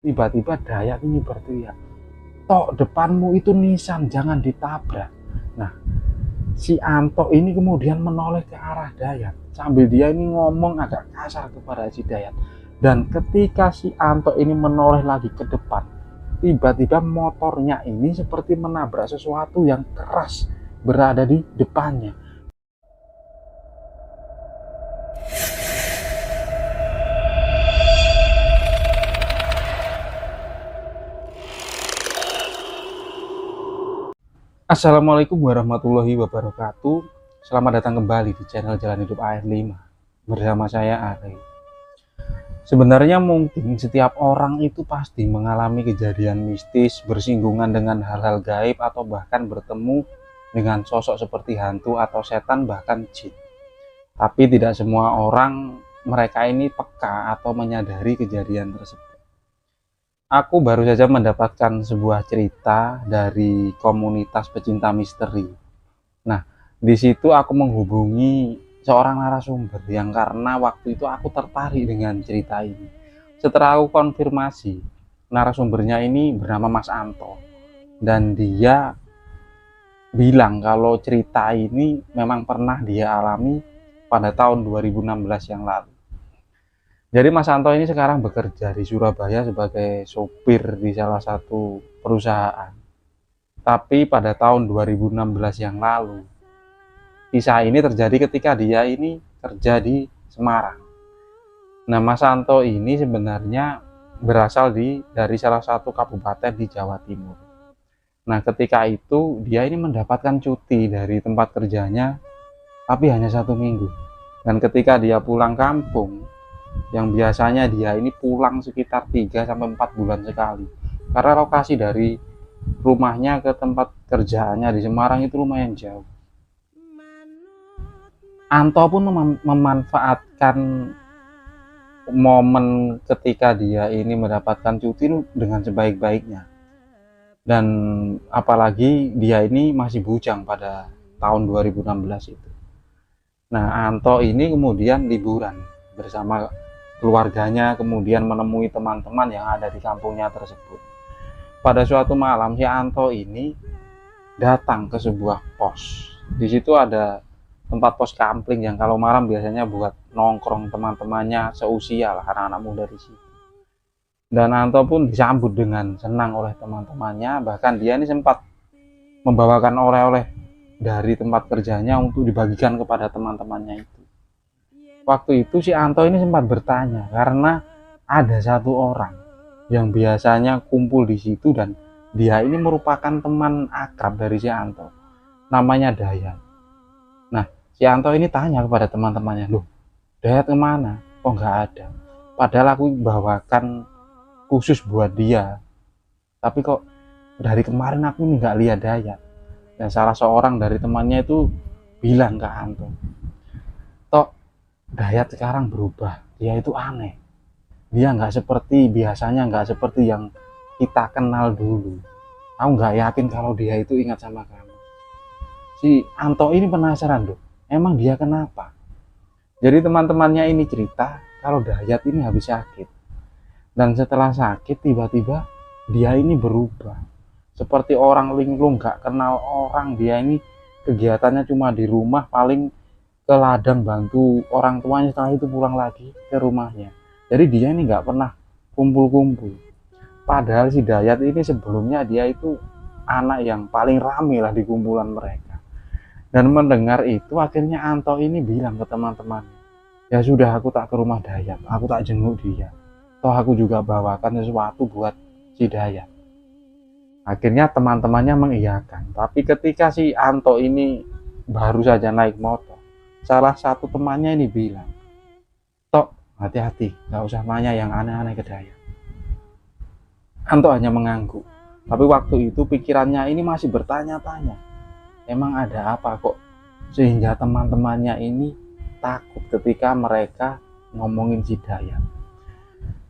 Tiba-tiba Dayat ini berteriak, "Tok, depanmu itu nisan, jangan ditabrak." Nah, si Anto ini kemudian menoleh ke arah Dayat sambil dia ini ngomong agak kasar kepada si Dayat. Dan ketika si Anto ini menoleh lagi ke depan, tiba-tiba motornya ini seperti menabrak sesuatu yang keras berada di depannya. Assalamualaikum warahmatullahi wabarakatuh. Selamat datang kembali di channel Jalan Hidup AR5 bersama saya Ari. Sebenarnya mungkin setiap orang itu pasti mengalami kejadian mistis, bersinggungan dengan hal-hal gaib, atau bahkan bertemu dengan sosok seperti hantu atau setan, bahkan jin. Tapi tidak semua orang mereka ini peka atau menyadari kejadian tersebut. Aku baru saja mendapatkan sebuah cerita dari komunitas pecinta misteri. Nah, di situ aku menghubungi seorang narasumber yang karena waktu itu aku tertarik dengan cerita ini. Setelah aku konfirmasi, narasumbernya ini bernama Mas Anto. Dan dia bilang kalau cerita ini memang pernah dia alami pada tahun 2016 yang lalu. Jadi Mas Anto ini sekarang bekerja di Surabaya sebagai sopir di salah satu perusahaan. Tapi pada tahun 2016 yang lalu, kisah ini terjadi ketika dia ini kerja di Semarang. Nah, Mas Anto ini sebenarnya berasal dari salah satu kabupaten di Jawa Timur. Nah, ketika itu dia ini mendapatkan cuti dari tempat kerjanya, tapi hanya 1 minggu. Dan ketika dia pulang kampung, yang biasanya dia ini pulang sekitar 3-4 bulan sekali, karena lokasi dari rumahnya ke tempat kerjaannya di Semarang itu lumayan jauh. Anto pun memanfaatkan momen ketika dia ini mendapatkan cuti dengan sebaik-baiknya. Dan apalagi dia ini masih bujang pada tahun 2016 itu. Nah, Anto ini kemudian liburan bersama keluarganya, kemudian menemui teman-teman yang ada di kampungnya tersebut. Pada suatu malam si Anto ini datang ke sebuah pos. Di situ ada tempat pos kampling yang kalau malam biasanya buat nongkrong teman-temannya seusia lah, anak-anak muda di situ. Dan Anto pun disambut dengan senang oleh teman-temannya, bahkan dia ini sempat membawakan oleh-oleh dari tempat kerjanya untuk dibagikan kepada teman-temannya itu. Waktu itu si Anto ini sempat bertanya karena ada satu orang yang biasanya kumpul di situ dan dia ini merupakan teman akrab dari si Anto, namanya Dayat. Nah, si Anto ini tanya kepada teman-temannya, "Loh, Dayat kemana? Kok nggak ada? Padahal aku bawakan khusus buat dia, tapi kok dari kemarin aku nggak lihat Dayat." Dan salah seorang dari temannya itu bilang ke Anto, "Tok, Dayat sekarang berubah, dia itu aneh. Dia nggak seperti biasanya, nggak seperti yang kita kenal dulu. Aku nggak yakin kalau dia itu ingat sama kamu." Si Anto ini penasaran loh, emang dia kenapa? Jadi teman-temannya ini cerita kalau Dayat ini habis sakit. Dan setelah sakit tiba-tiba dia ini berubah. Seperti orang linglung, nggak kenal orang. Dia ini kegiatannya cuma di rumah, paling ke ladang bantu orang tuanya, setelah itu pulang lagi ke rumahnya. Jadi dia ini nggak pernah kumpul-kumpul. Padahal si Dayat ini sebelumnya dia itu anak yang paling rame lah di kumpulan mereka. Dan mendengar itu akhirnya Anto ini bilang ke teman-teman, "Ya sudah, aku tak ke rumah Dayat, aku tak jenguk dia. Toh aku juga bawakan sesuatu buat si Dayat." Akhirnya teman-temannya mengiyakan. Tapi ketika si Anto ini baru saja naik motor, salah satu temannya ini bilang, "Tok, hati-hati, gak usah nanya yang aneh-aneh ke Dayat." Anto hanya mengangguk. Tapi waktu itu pikirannya ini masih bertanya-tanya, emang ada apa kok sehingga teman-temannya ini takut ketika mereka ngomongin si Dayat.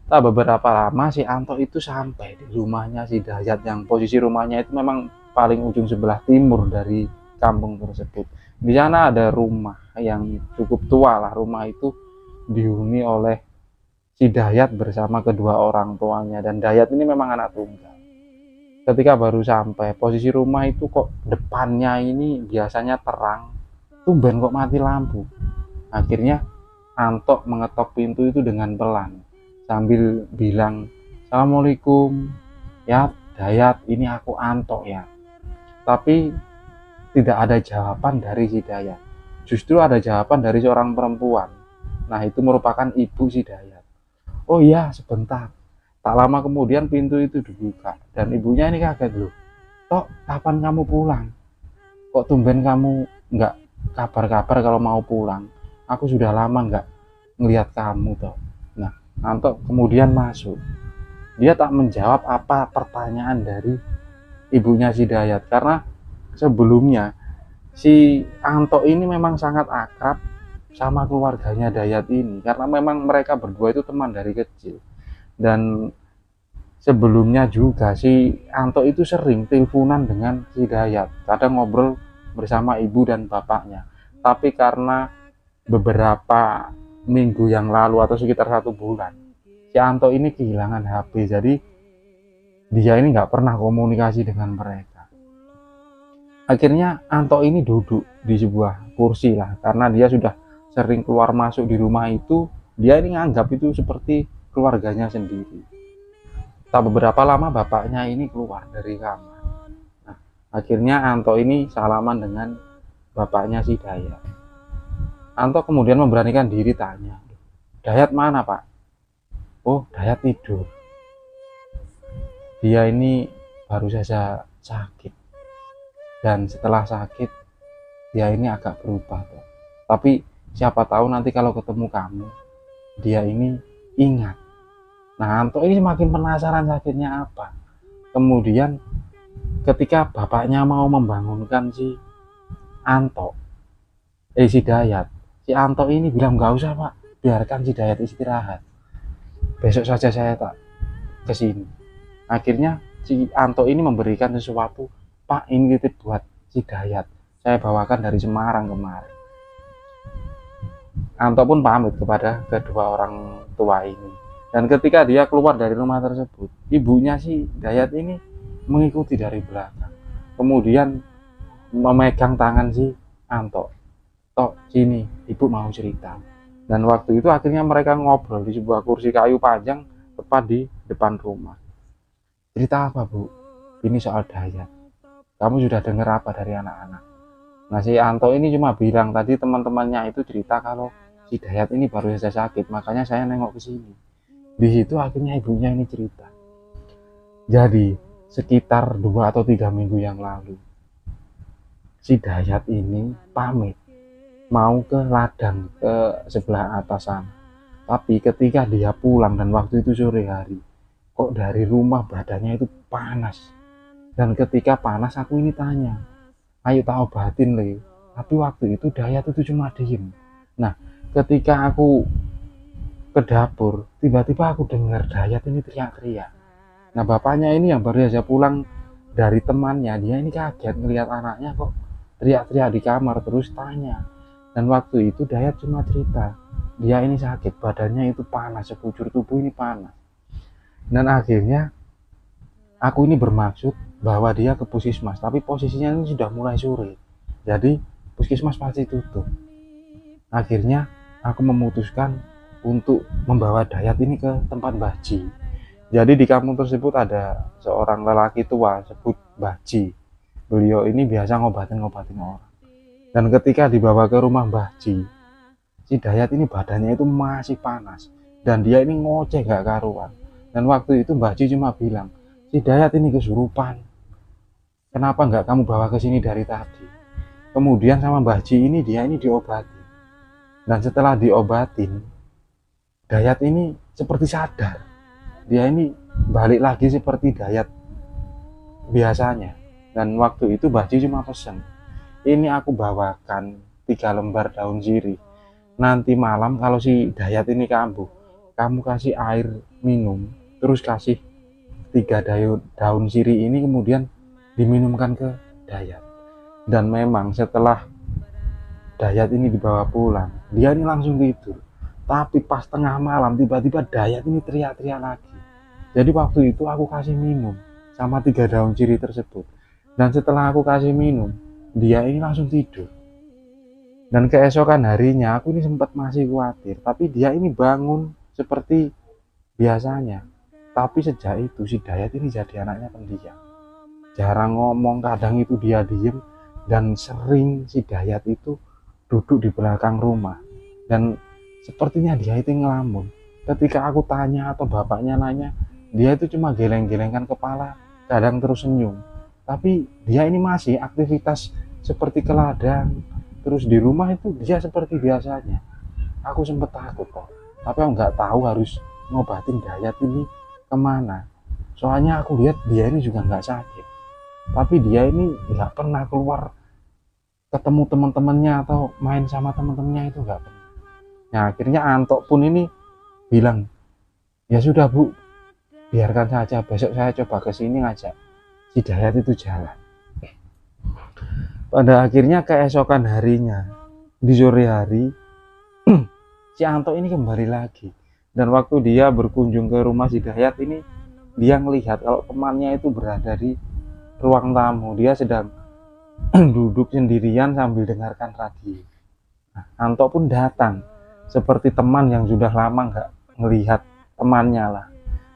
Tak beberapa lama si Anto itu sampai di rumahnya si Dayat, yang posisi rumahnya itu memang paling ujung sebelah timur dari kampung tersebut. Di sana ada rumah yang cukup tua lah. Rumah itu dihuni oleh si Dayat bersama kedua orang tuanya, dan Dayat ini memang anak tunggal. Ketika baru sampai, posisi rumah itu kok depannya ini biasanya terang, tumben kok mati lampu. Akhirnya Anto mengetok pintu itu dengan pelan sambil bilang, "Assalamualaikum ya Dayat, ini aku Anto ya." Tapi tidak ada jawaban dari si Dayat. Justru ada jawaban dari seorang perempuan. Nah, itu merupakan ibu si Dayat. "Oh iya, sebentar." Tak lama kemudian pintu itu dibuka dan ibunya ini kaget, "Loh, Tok, kapan kamu pulang? Kok tumben kamu nggak kabar-kabar kalau mau pulang? Aku sudah lama nggak ngelihat kamu, Tok." Nah, Anto kemudian masuk. Dia tak menjawab apa pertanyaan dari ibunya si Dayat, karena sebelumnya si Anto ini memang sangat akrab sama keluarganya Dayat ini, karena memang mereka berdua itu teman dari kecil. Dan sebelumnya juga si Anto itu sering teleponan dengan si Dayat, kadang ngobrol bersama ibu dan bapaknya. Tapi karena beberapa minggu yang lalu atau sekitar 1 bulan, si Anto ini kehilangan HP, jadi dia ini nggak pernah komunikasi dengan mereka. Akhirnya Anto ini duduk di sebuah kursi lah, karena dia sudah sering keluar masuk di rumah itu, dia ini nganggap itu seperti keluarganya sendiri. Tak beberapa lama bapaknya ini keluar dari kamar. Nah, akhirnya Anto ini salaman dengan bapaknya si Dayat. Anto kemudian memberanikan diri tanya, "Dayat mana, Pak?" "Oh, Dayat tidur. Dia ini baru saja sakit. Dan setelah sakit, dia ini agak berubah, Pak. Tapi siapa tahu nanti kalau ketemu kamu, dia ini ingat." Nah, Anto ini semakin penasaran sakitnya apa. Kemudian ketika bapaknya mau membangunkan si Anto, si Dayat, si Anto ini bilang, "Nggak usah, Pak, biarkan si Dayat istirahat. Besok saja saya tak kesini." Akhirnya si Anto ini memberikan sesuatu, "Pak, ini titip buat si Dayat. Saya bawakan dari Semarang kemarin." Anto pun pamit kepada kedua orang tua ini. Dan ketika dia keluar dari rumah tersebut, ibunya si Dayat ini mengikuti dari belakang. Kemudian memegang tangan si Anto. "Tok, sini, ibu mau cerita." Dan waktu itu akhirnya mereka ngobrol di sebuah kursi kayu panjang tepat di depan rumah. "Cerita apa, Bu?" "Ini soal Dayat. Kamu sudah dengar apa dari anak-anak?" Nah, si Anto ini cuma bilang tadi teman-temannya itu cerita kalau si Dayat ini baru saja sakit, makanya saya nengok ke sini. Di situ akhirnya ibunya ini cerita. Jadi sekitar 2 atau 3 minggu yang lalu, si Dayat ini pamit mau ke ladang ke sebelah atas sana. Tapi ketika dia pulang dan waktu itu sore hari, kok dari rumah badannya itu panas. Dan ketika panas aku ini tanya, "Ayo tak obatin Le." Tapi waktu itu Dayat itu cuma diem. Nah, ketika aku ke dapur, tiba-tiba aku dengar Dayat ini teriak-teriak. Nah, bapaknya ini yang baru saja pulang dari temannya, dia ini kaget ngelihat anaknya kok teriak-teriak di kamar, terus tanya. Dan waktu itu Dayat cuma cerita, dia ini sakit, badannya itu panas, sekujur tubuh ini panas. Dan akhirnya aku ini bermaksud bahwa dia ke puskesmas, tapi posisinya ini sudah mulai sore, jadi puskesmas pasti tutup. Akhirnya aku memutuskan untuk membawa Dayat ini ke tempat Mbah Ji. Jadi di kampung tersebut ada seorang lelaki tua sebut Mbah Ji. Beliau ini biasa ngobatin orang. Dan ketika dibawa ke rumah Mbah Ji, si Dayat ini badannya itu masih panas dan dia ini ngoceh gak karuan. Dan waktu itu Mbah Ji cuma bilang, "Si Dayat ini kesurupan. Kenapa nggak kamu bawa ke sini dari tadi?" Kemudian sama Mbah Ji ini dia ini diobati. Dan setelah diobatin, Dayat ini seperti sadar. Dia ini balik lagi seperti Dayat biasanya. Dan waktu itu Mbah Ji cuma pesen, "Ini aku bawakan 3 lembar daun sirih. Nanti malam kalau si Dayat ini kambuh, kamu kasih air minum, terus kasih 3 daun sirih ini kemudian diminumkan ke Dayat." Dan memang setelah Dayat ini dibawa pulang, dia ini langsung tidur. Tapi pas tengah malam tiba-tiba Dayat ini teriak-teriak lagi. Jadi waktu itu aku kasih minum sama 3 daun ciri tersebut. Dan setelah aku kasih minum, dia ini langsung tidur. Dan keesokan harinya aku ini sempat masih khawatir, tapi dia ini bangun seperti biasanya. Tapi sejak itu si Dayat ini jadi anaknya pendiam. Jarang ngomong, kadang itu dia diem, dan sering si Dayat itu duduk di belakang rumah. Dan sepertinya dia itu ngelamun. Ketika aku tanya atau bapaknya nanya, dia itu cuma geleng-gelengkan kepala, kadang terus senyum. Tapi dia ini masih aktivitas seperti ke ladang, terus di rumah itu dia seperti biasanya. Aku sempat takut kok, tapi aku nggak tahu harus ngobatin Dayat ini kemana. Soalnya aku lihat dia ini juga nggak sakit, tapi dia ini nggak pernah keluar ketemu teman-temannya atau main sama teman-temannya, itu nggak pernah. Nah akhirnya Antok pun ini bilang, ya sudah Bu, biarkan saja, besok saya coba kesini ngajak si Dayat itu jalan. Pada akhirnya keesokan harinya, di sore hari, si Anto ini kembali lagi. Dan waktu dia berkunjung ke rumah si Dayat ini, dia melihat kalau temannya itu berada di ruang tamu. Dia sedang duduk sendirian sambil dengarkan radio. Nah, Anto pun datang, seperti teman yang sudah lama nggak melihat temannya lah.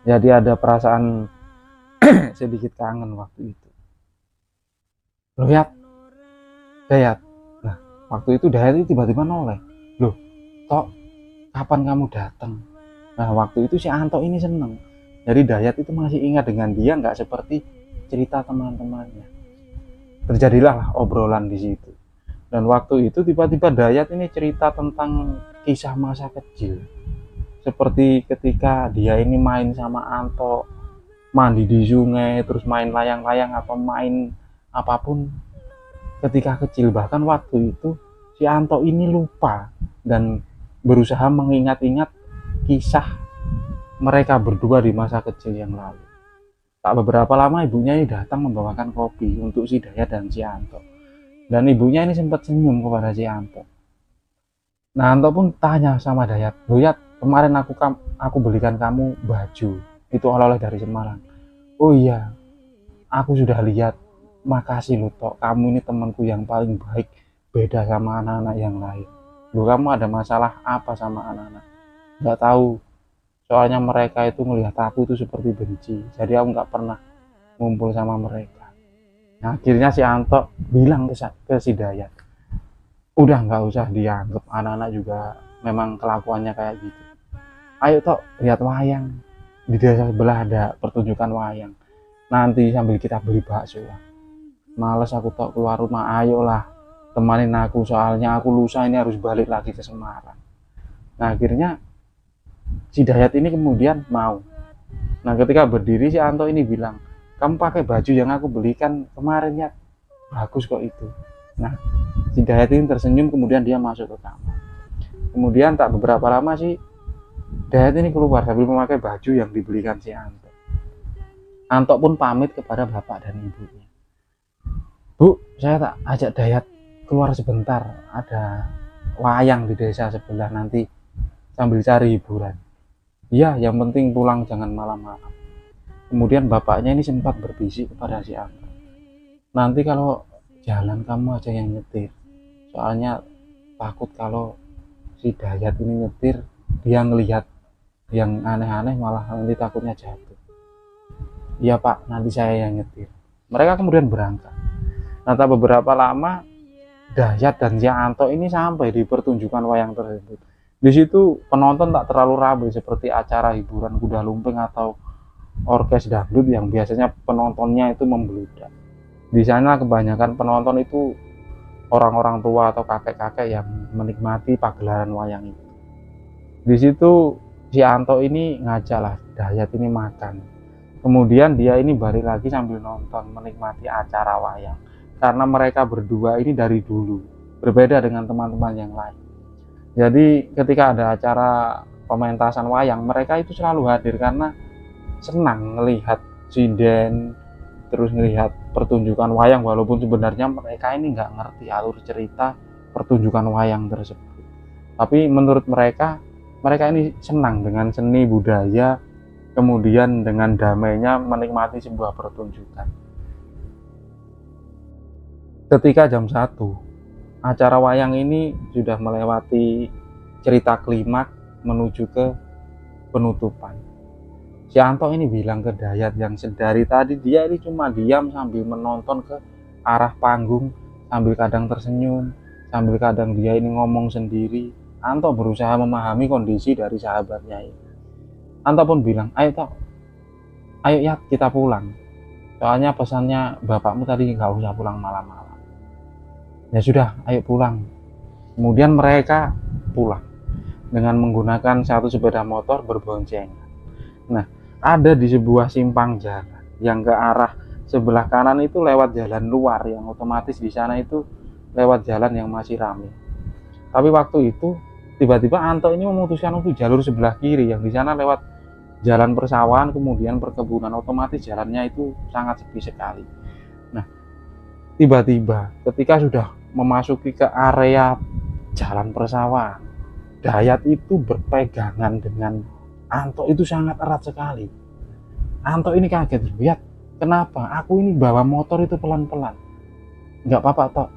Jadi ada perasaan sedikit kangen waktu itu. Lihat Dayat. Nah, waktu itu Dayat itu tiba-tiba noleh. Loh, Tok, kapan kamu datang? Nah, waktu itu si Anto ini seneng. Jadi Dayat itu masih ingat dengan dia, nggak seperti cerita teman-temannya. Terjadilah lah obrolan di situ. Dan waktu itu tiba-tiba Dayat ini cerita tentang kisah masa kecil. Seperti ketika dia ini main sama Anto, mandi di sungai, terus main layang-layang atau main apapun ketika kecil. Bahkan waktu itu si Anto ini lupa dan berusaha mengingat-ingat kisah mereka berdua di masa kecil yang lalu. Tak beberapa lama ibunya ini datang membawakan kopi untuk si Dayat dan si Anto. Dan ibunya ini sempat senyum kepada si Anto. Nah Anto pun tanya sama Dayat, Dayat, kemarin aku belikan kamu baju, itu oleh-oleh dari Semarang. Oh iya, aku sudah lihat. Makasih lu Tok, kamu ini temanku yang paling baik, beda sama anak-anak yang lain. Lu kamu ada masalah apa sama anak-anak? Nggak tahu, soalnya mereka itu melihat aku itu seperti benci, jadi aku nggak pernah ngumpul sama mereka. Nah akhirnya si Anto bilang ke si Dayat, udah nggak usah dianggap, anak-anak juga memang kelakuannya kayak gitu. Ayo Tok, lihat wayang, di desa sebelah ada pertunjukan wayang, nanti sambil kita beli bakso lah. Males aku Tok keluar rumah, ayolah temanin aku, soalnya aku lusa ini harus balik lagi ke Semarang. Nah akhirnya si Dayat ini kemudian mau. Nah ketika berdiri si Anto ini bilang, kamu pakai baju yang aku belikan kemarin ya, bagus kok itu. Nah si Dayat ini tersenyum, kemudian dia masuk ke kamar. Kemudian tak beberapa lama si Dayat ini keluar sambil memakai baju yang dibelikan si Anto. Anto pun pamit kepada bapak dan ibunya. Bu, saya tak ajak Dayat keluar sebentar, ada wayang di desa sebelah, nanti sambil cari hiburan. Iya, yang penting pulang jangan malam-malam. Kemudian bapaknya ini sempat berbisik kepada si Anto, nanti kalau jalan kamu aja yang nyetir, soalnya takut kalau si Dayat ini nyetir, dia ngelihat yang aneh-aneh malah nanti takutnya jatuh. Iya Pak, nanti saya yang nyetir. Mereka kemudian berangkat. Nah, tak beberapa lama Dayat dan si Anto ini sampai di pertunjukan wayang tersebut. Di situ penonton tak terlalu ramai seperti acara hiburan kuda lumping atau orkes dangdut yang biasanya penontonnya itu membludak. Di sana kebanyakan penonton itu orang-orang tua atau kakek-kakek yang menikmati pagelaran wayang itu. Di situ si Anto ini ngajak lah Dayat ini makan. Kemudian dia ini balik lagi sambil nonton, menikmati acara wayang. Karena mereka berdua ini dari dulu berbeda dengan teman-teman yang lain. Jadi ketika ada acara pementasan wayang, mereka itu selalu hadir karena senang melihat sinden, terus melihat pertunjukan wayang, walaupun sebenarnya mereka ini nggak ngerti alur cerita pertunjukan wayang tersebut. Tapi menurut mereka Mereka ini senang dengan seni budaya, kemudian dengan damainya menikmati sebuah pertunjukan. Ketika jam 1, acara wayang ini sudah melewati cerita klimak menuju ke penutupan. Si Anto ini bilang ke Dayat yang sedari tadi dia ini cuma diam sambil menonton ke arah panggung, sambil kadang tersenyum, sambil kadang dia ini ngomong sendiri. Anto berusaha memahami kondisi dari sahabatnya ini. Anto pun bilang, ayo ya kita pulang. Soalnya pesannya bapakmu tadi nggak usah pulang malam-malam. Ya sudah, ayo pulang. Kemudian mereka pulang dengan menggunakan satu sepeda motor berboncengan. Nah, ada di sebuah simpang jalan yang ke arah sebelah kanan itu lewat jalan luar, yang otomatis di sana itu lewat jalan yang masih ramai. Tapi waktu itu tiba-tiba Anto ini memutuskan untuk jalur sebelah kiri, yang di sana lewat jalan persawahan kemudian perkebunan, otomatis jalannya itu sangat sepi sekali. Nah, tiba-tiba ketika sudah memasuki ke area jalan persawahan, Dayat itu berpegangan dengan Anto itu sangat erat sekali. Anto ini kaget, lihat kenapa aku ini bawa motor itu pelan-pelan. Nggak apa-apa Tok,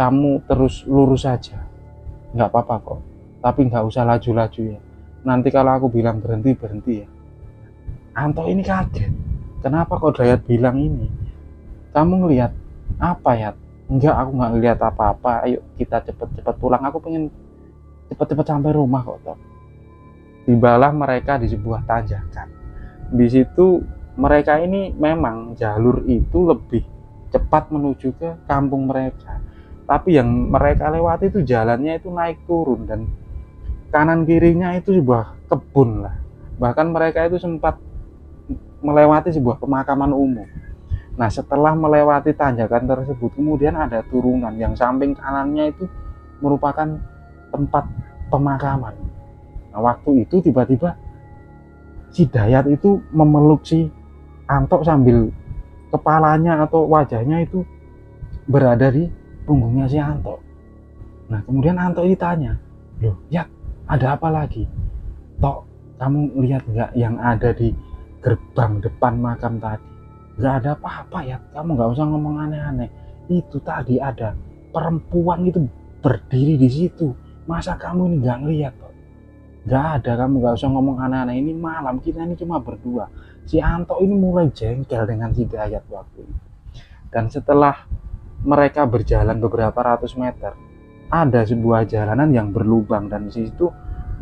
kamu terus lurus saja, nggak apa-apa kok, tapi nggak usah laju-laju ya, nanti kalau aku bilang berhenti berhenti ya. Anto ini kaget, kenapa kok Dayat bilang ini, kamu ngelihat apa ya? Enggak, aku nggak ngelihat apa-apa, ayo kita cepet-cepet pulang, aku pengen cepet-cepet sampai rumah kok Tok. Tibalah mereka di sebuah tanjakan. Di situ mereka ini memang jalur itu lebih cepat menuju ke kampung mereka. Tapi yang mereka lewati itu jalannya itu naik turun dan kanan kirinya itu sebuah kebun lah. Bahkan mereka itu sempat melewati sebuah pemakaman umum. Nah, setelah melewati tanjakan tersebut, kemudian ada turunan yang samping kanannya itu merupakan tempat pemakaman. Nah, waktu itu tiba-tiba si Dayat itu memeluk si Anto sambil kepalanya atau wajahnya itu berada di punggungnya si Anto. Nah, kemudian Anto ini tanya, loh ya ada apa lagi? Tok, kamu lihat nggak yang ada di gerbang depan makam tadi? Nggak ada apa-apa ya, kamu nggak usah ngomong aneh-aneh. Itu tadi ada perempuan itu berdiri di situ. Masa kamu ini nggak ngeliat Tok? Nggak ada, kamu nggak usah ngomong aneh-aneh, ini malam, kita ini cuma berdua. Si Anto ini mulai jengkel dengan si Dayat waktu itu. Dan setelah mereka berjalan beberapa ratus meter, ada sebuah jalanan yang berlubang, dan di situ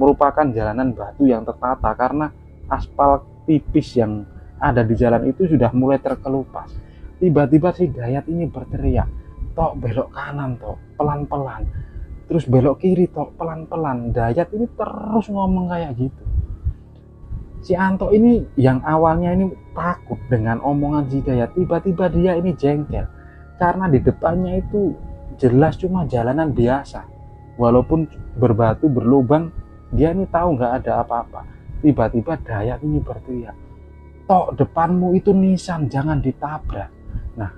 merupakan jalanan batu yang tertata karena aspal tipis yang ada di jalan itu sudah mulai terkelupas. Tiba-tiba si Dayat ini berteriak, Tok belok kanan Tok, pelan-pelan. Terus belok kiri Tok, pelan-pelan. Dayat ini terus ngomong kayak gitu. Si Anto ini yang awalnya ini takut dengan omongan si Dayat, tiba-tiba dia ini jengkel karena di depannya itu jelas cuma jalanan biasa, walaupun berbatu berlubang, dia ini tahu nggak ada apa-apa. Tiba-tiba Dayat ini berteriak, Tok depanmu itu nisan, jangan ditabrak. Nah,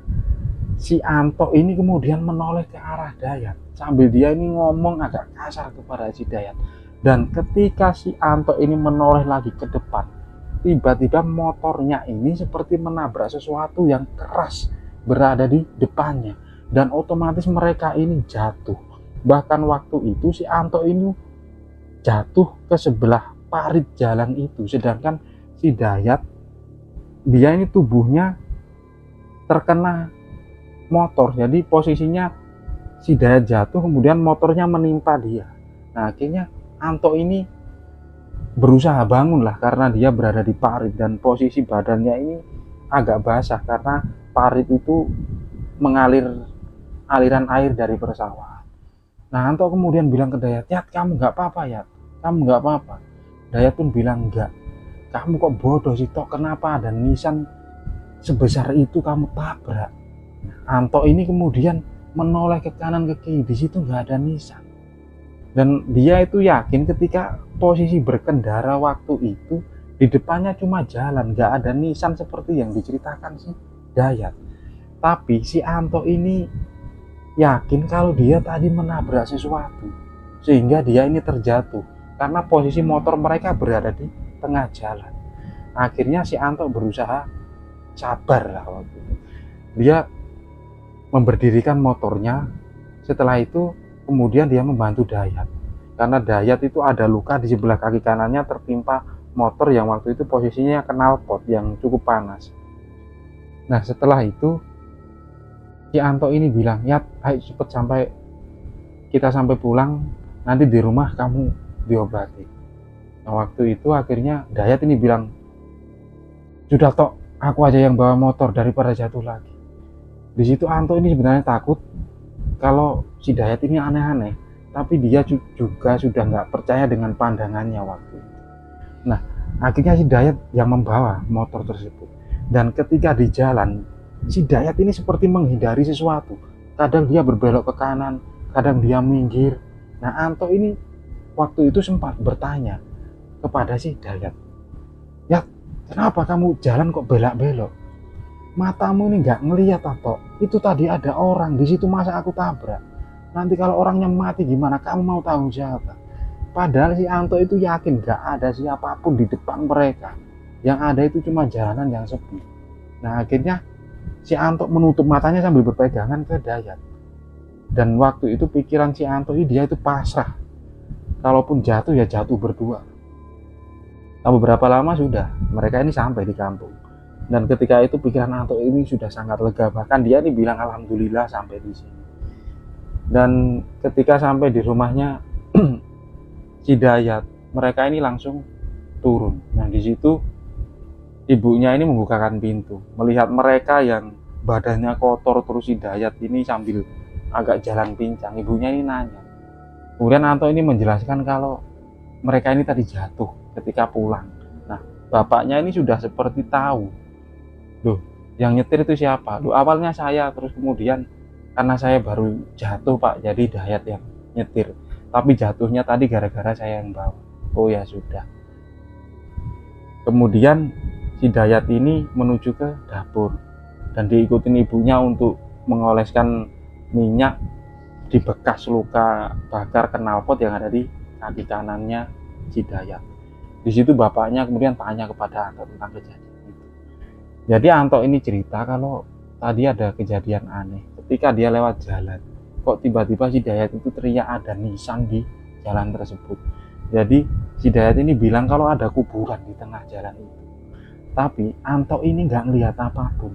si Anto ini kemudian menoleh ke arah Dayat sambil dia ini ngomong agak kasar kepada si Dayat. Dan ketika si Anto ini menoleh lagi ke depan, tiba-tiba motornya ini seperti menabrak sesuatu yang keras berada di depannya, dan otomatis mereka ini jatuh. Bahkan waktu itu si Anto ini jatuh ke sebelah parit jalan itu, sedangkan si Dayat dia ini tubuhnya terkena motor, jadi posisinya si Dayat jatuh kemudian motornya menimpa dia. Nah, akhirnya Anto ini berusaha bangun lah karena dia berada di parit dan posisi badannya ini agak basah karena parit itu mengalir aliran air dari persawahan. Nah, Anto kemudian bilang ke Dayat, Yat kamu nggak apa-apa Yat, kamu nggak apa-apa. Dayat pun bilang enggak, kamu kok bodoh sih Tok, kenapa ada nisan sebesar itu kamu tabrak. Anto ini kemudian menoleh ke kanan ke kiri, di situ nggak ada nisan. Dan dia itu yakin ketika posisi berkendara waktu itu di depannya cuma jalan, nggak ada nisan seperti yang diceritakan si Dayat. Tapi si Anto ini yakin kalau dia tadi menabrak sesuatu sehingga dia ini terjatuh. karena posisi motor mereka berada di tengah jalan. Akhirnya si Anto berusaha sabar lah waktu itu. Dia memberdirikan motornya. Setelah itu kemudian dia membantu Dayat, karena Dayat itu ada luka di sebelah kaki kanannya tertimpa motor yang waktu itu posisinya knalpot yang cukup panas. Nah setelah itu si Anto ini bilang, ya ayo cepet kita sampai pulang, nanti di rumah kamu diobati. Nah waktu itu akhirnya Dayat ini bilang, sudah tok, aku aja yang bawa motor daripada jatuh lagi. Di situ Anto ini sebenarnya takut kalau si Dayat ini aneh-aneh, tapi dia juga sudah nggak percaya dengan pandangannya waktu itu. Nah akhirnya si Dayat yang membawa motor tersebut, dan ketika di jalan si Dayat ini seperti menghindari sesuatu. Kadang dia berbelok ke kanan, kadang dia minggir. Nah Anto ini waktu itu sempat bertanya kepada si Dayat, ya kenapa kamu jalan kok belak-belok? Matamu ini nggak ngelihat atau itu tadi ada orang di situ, masa aku tabrak? Nanti kalau orangnya mati gimana? Kamu mau tanggung jawab? Padahal si Anto itu yakin nggak ada siapapun di depan mereka. Yang ada itu cuma jalanan yang sepi. Nah akhirnya si Anto menutup matanya sambil berpegangan ke Dayat. Dan waktu itu pikiran si Anto ini dia itu pasrah. Kalaupun jatuh ya jatuh berdua. Nah, beberapa lama sudah mereka ini sampai di kampung. Dan ketika itu pikiran Anto ini sudah sangat lega. Bahkan dia ini bilang alhamdulillah sampai di sini. Dan ketika sampai di rumahnya si Dayat, mereka ini langsung turun. Nah di situ ibunya ini membukakan pintu, melihat mereka yang badannya kotor, terus si Dayat ini sambil agak jalan pincang. Ibunya ini nanya. Kemudian Anto ini menjelaskan kalau mereka ini tadi jatuh ketika pulang. Nah bapaknya ini sudah seperti tahu, loh yang nyetir itu siapa? Loh awalnya saya, terus kemudian karena saya baru jatuh Pak, jadi Dayat yang nyetir. Tapi jatuhnya tadi gara-gara saya yang bawa. Oh ya sudah. Kemudian si Dayat ini menuju ke dapur dan diikutin ibunya untuk mengoleskan minyak di bekas luka bakar knalpot yang ada di kaki kanannya si Dayat. Di situ bapaknya kemudian tanya kepada Anto tentang kejadian itu. Jadi Anto ini cerita kalau tadi ada kejadian aneh ketika dia lewat jalan. Kok tiba-tiba si Dayat itu teriak ada nisan di jalan tersebut. Jadi si Dayat ini bilang kalau ada kuburan di tengah jalan itu. Tapi Anto ini nggak ngelihat apapun.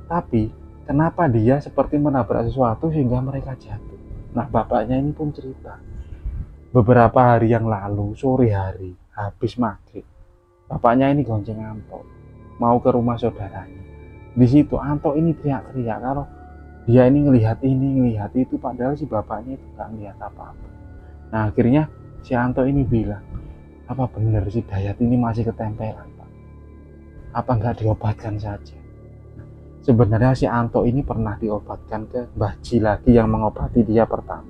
Tapi kenapa dia seperti menabrak sesuatu sehingga mereka jatuh. Nah bapaknya ini pun cerita, beberapa hari yang lalu sore hari habis maghrib, bapaknya ini gonceng Anto mau ke rumah saudaranya. Di situ Anto ini teriak-teriak kalau dia ini ngelihat ini ngelihat itu, padahal si bapaknya itu nggak ngelihat apa-apa. Nah akhirnya si Anto ini bilang, apa benar si Dayat ini masih ketempelan Pak? Apa nggak diobatkan saja? Sebenarnya si Anto ini pernah diobatkan ke Mbah Ji lagi yang mengobati dia pertama.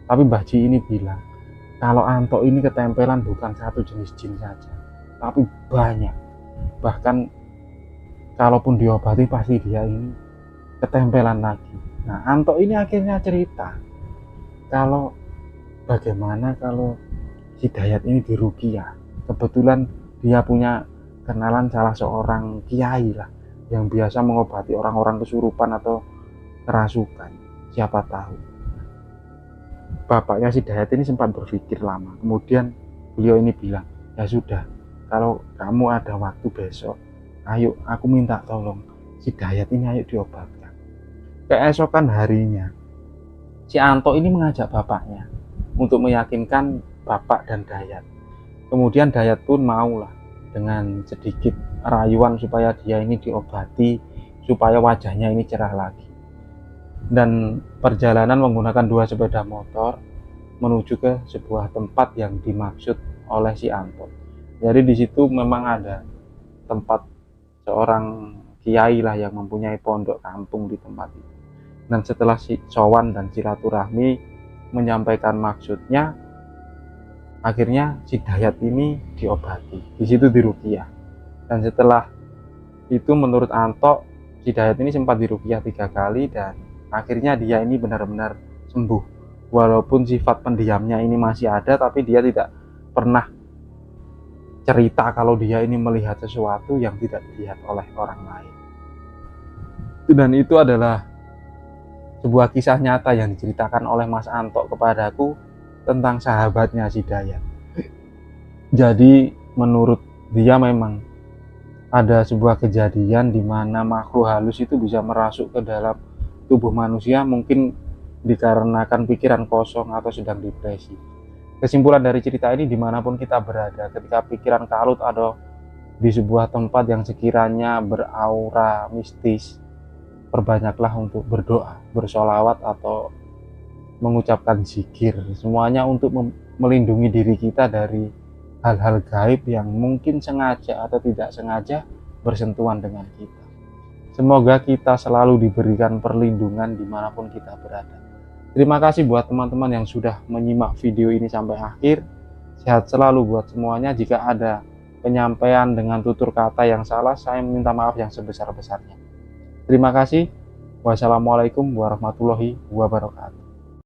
Tapi Mbah Ji ini bilang kalau Anto ini ketempelan bukan satu jenis jin saja, tapi banyak. Bahkan kalaupun diobati pasti dia ini ketempelan lagi. Nah Anto ini akhirnya cerita kalau bagaimana kalau si Dayat ini diruqyah. Kebetulan dia punya kenalan salah seorang kiai lah yang biasa mengobati orang-orang kesurupan atau kerasukan, siapa tahu. Bapaknya si Dayat ini sempat berpikir lama, kemudian beliau ini bilang, ya sudah, kalau kamu ada waktu besok, ayo aku minta tolong si Dayat ini ayo diobatkan. Keesokan harinya si Anto ini mengajak bapaknya untuk meyakinkan bapak dan Dayat. Kemudian Dayat pun maulah dengan sedikit rayuan supaya dia ini diobati, supaya wajahnya ini cerah lagi. Dan perjalanan menggunakan 2 sepeda motor menuju ke sebuah tempat yang dimaksud oleh si Anto. Jadi di situ memang ada tempat seorang kiai lah yang mempunyai pondok kampung di tempat itu. Dan setelah si sowan dan silaturahmi menyampaikan maksudnya, akhirnya si Dayat ini diobati. Di situ diruqyah. Dan setelah itu menurut Anto, si Dayat ini sempat diruqyah 3 kali dan akhirnya dia ini benar-benar sembuh. Walaupun sifat pendiamnya ini masih ada, tapi dia tidak pernah cerita kalau dia ini melihat sesuatu yang tidak dilihat oleh orang lain. Dan itu adalah sebuah kisah nyata yang diceritakan oleh Mas Anto kepadaku tentang sahabatnya si Dayat. Jadi menurut dia memang ada sebuah kejadian di mana makhluk halus itu bisa merasuk ke dalam tubuh manusia, mungkin dikarenakan pikiran kosong atau sedang depresi. Kesimpulan dari cerita ini, dimanapun kita berada, ketika pikiran kalut atau di sebuah tempat yang sekiranya beraura mistis, perbanyaklah untuk berdoa, bersolawat, atau mengucapkan zikir. Semuanya untuk melindungi diri kita dari hal-hal gaib yang mungkin sengaja atau tidak sengaja bersentuhan dengan kita. Semoga kita selalu diberikan perlindungan dimanapun kita berada. Terima kasih buat teman-teman yang sudah menyimak video ini sampai akhir. Sehat selalu buat semuanya. Jika ada penyampaian dengan tutur kata yang salah, saya minta maaf yang sebesar-besarnya. Terima kasih. Wassalamualaikum warahmatullahi wabarakatuh.